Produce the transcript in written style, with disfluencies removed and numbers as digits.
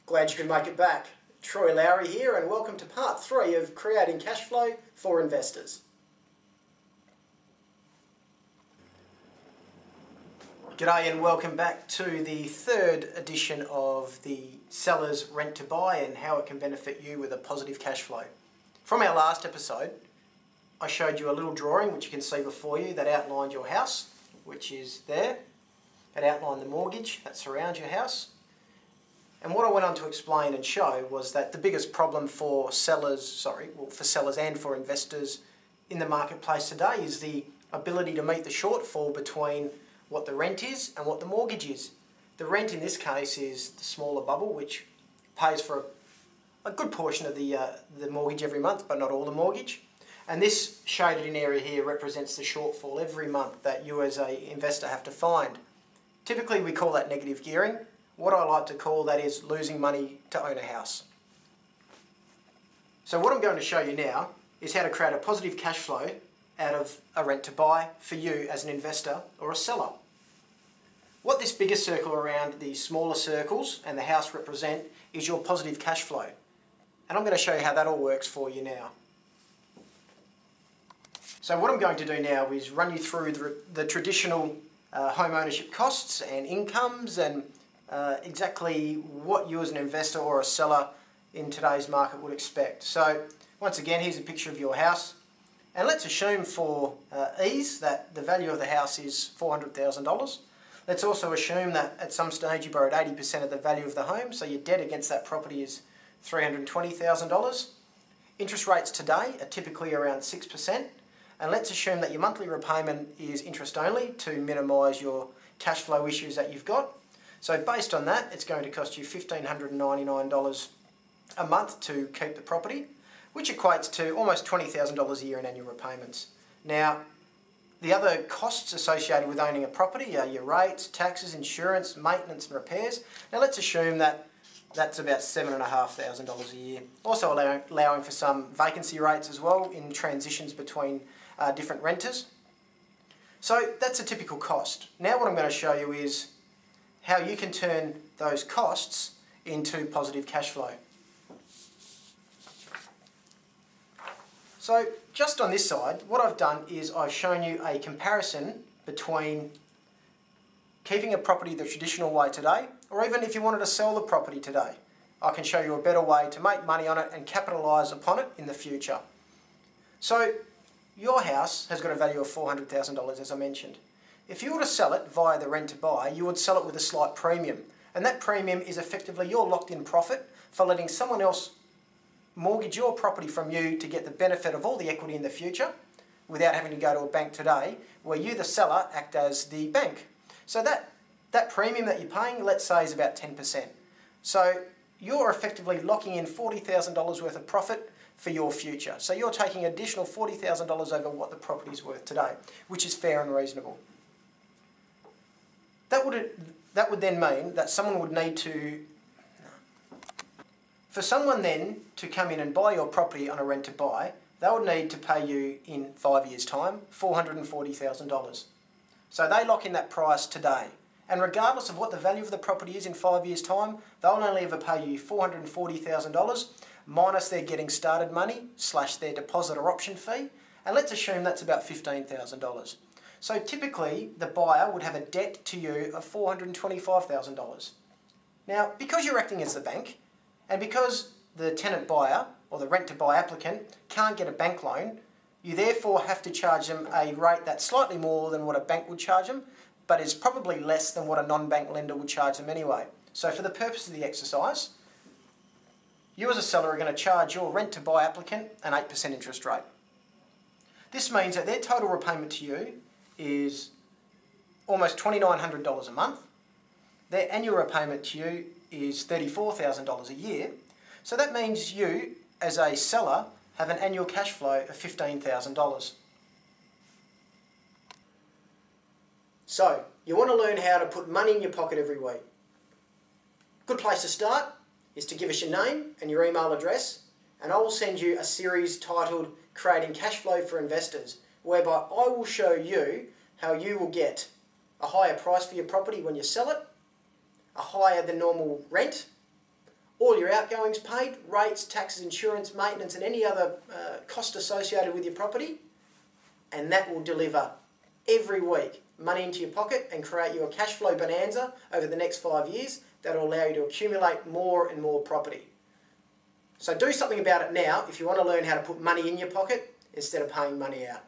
Glad you could make it back. Troy Lowrey here, and welcome to part 3 of creating cash flow for investors. G'day and welcome back to the third edition of the Seller's Rent to Buy and how it can benefit you with a positive cash flow. From our last episode, I showed you a little drawing which you can see before you that outlined your house, which is there. It outlined the mortgage that surrounds your house. And what I went on to explain and show was that the biggest problem for sellers and for investors in the marketplace today is the ability to meet the shortfall between what the rent is and what the mortgage is. The rent in this case is the smaller bubble, which pays for a good portion of the mortgage every month, but not all the mortgage. And this shaded in area here represents the shortfall every month that you as an investor have to find. Typically we call that negative gearing. What I like to call that is losing money to own a house. So what I'm going to show you now is how to create a positive cash flow out of a rent to buy for you as an investor or a seller. What this bigger circle around the smaller circles and the house represent is your positive cash flow. And I'm going to show you how that all works for you now. So what I'm going to do now is run you through the traditional home ownership costs and incomes and exactly what you as an investor or a seller in today's market would expect. So once again, here's a picture of your house, and let's assume for ease that the value of the house is $400,000. Let's also assume that at some stage you borrowed 80% of the value of the home, so your debt against that property is $320,000. Interest rates today are typically around 6%, and let's assume that your monthly repayment is interest only to minimise your cash flow issues that you've got. So based on that, it's going to cost you $1,599 a month to keep the property, which equates to almost $20,000 a year in annual repayments. Now, the other costs associated with owning a property are your rates, taxes, insurance, maintenance and repairs. Now let's assume that that's about $7,500 a year. Also allowing for some vacancy rates as well in transitions between different renters. So that's a typical cost. Now what I'm going to show you is how you can turn those costs into positive cash flow. So just on this side, what I've done is I've shown you a comparison between keeping a property the traditional way today, or even if you wanted to sell the property today. I can show you a better way to make money on it and capitalise upon it in the future. So your house has got a value of $400,000 as I mentioned. If you were to sell it via the rent to buy, you would sell it with a slight premium. And that premium is effectively your locked in profit for letting someone else mortgage your property from you to get the benefit of all the equity in the future without having to go to a bank today, where you, the seller, act as the bank. So that premium that you're paying, let's say, is about 10%. So you're effectively locking in $40,000 worth of profit for your future. So you're taking additional $40,000 over what the property is worth today, which is fair and reasonable. That would then mean that someone would need to, for someone then to come in and buy your property on a rent to buy, they would need to pay you in 5 years' time $440,000. So they lock in that price today. And regardless of what the value of the property is in 5 years' time, they'll only ever pay you $440,000 minus their getting started money / their deposit or option fee. And let's assume that's about $15,000. So typically, the buyer would have a debt to you of $425,000. Now, because you're acting as the bank, and because the tenant buyer or the rent-to-buy applicant can't get a bank loan, you therefore have to charge them a rate that's slightly more than what a bank would charge them, but is probably less than what a non-bank lender would charge them anyway. So for the purpose of the exercise, you as a seller are going to charge your rent-to-buy applicant an 8% interest rate. This means that their total repayment to you is almost $2,900 a month. Their annual repayment to you is $34,000 a year. So that means you, as a seller, have an annual cash flow of $15,000. So, you want to learn how to put money in your pocket every week. Good place to start is to give us your name and your email address, and I will send you a series titled Creating Cash Flow for Investors, whereby I will show you how you will get a higher price for your property when you sell it, a higher than normal rent, all your outgoings paid, rates, taxes, insurance, maintenance and any other cost associated with your property, and that will deliver every week money into your pocket and create you a cash flow bonanza over the next 5 years that will allow you to accumulate more and more property. So do something about it now if you want to learn how to put money in your pocket instead of paying money out.